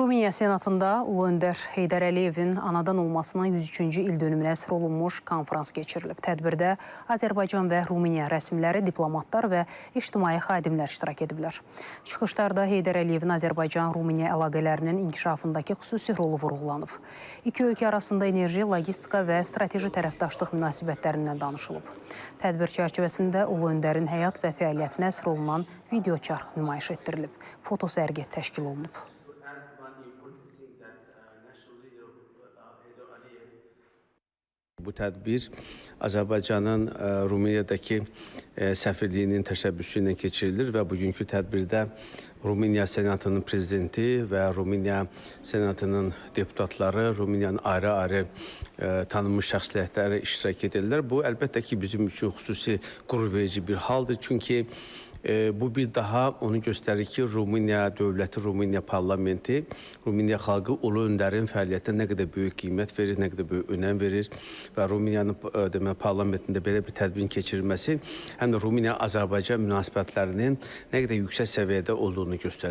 Rumıniya Senatında Ulu Öndər Heydər Əliyevin anadan olmasının 103-cü ildönümünə əsr olunmuş konfrans keçirilib. Tədbirdə Azərbaycan və Rumıniya rəsmiləri, diplomatlar və ictimai xadimlər iştirak ediblər. Çıxışlarda Heydər Əliyevin Azərbaycan-Rumıniya əlaqələrinin inkişafındakı xüsusi rolu vurğulanıb. İki ölkə arasında enerji, logistika və strateji tərəfdaşlıq münasibətlərindən danışılıb. Tədbir çərçivəsində Ulu Öndərin həyat və fəaliyyətinə əsr olunan videoçarx nümayiş etdirilib. Fotosərgi təşkil olunub. Bu tədbir Azərbaycanın Rumeniyadakı səfirliyinin təşəbbüsü ilə keçirilir və bugünkü tədbirdə Rumıniya Senatının prezidenti və Rumıniya Senatının deputatları, Rumıniyanın ayrı-ayrı tanınmış şəxsiyyətləri iştirak edirlər. Bu, əlbəttə ki, bizim üçün xüsusi qürur verici bir haldır. Çünki bu bir daha onu göstərir ki, Rumıniya dövləti, Rumıniya parlamenti, Rumıniya xalqı Ulu Öndərin fəaliyyətinə nə qədər böyük qiymət verir, nə qədər böyük önəm verir və Rumıniyanın parlamentində belə bir tədbirin keçirilməsi həm də Rumıniya-Azərbaycan münasibətlərinin nə qədər yüksək səviyyədə olduğunu göstərir.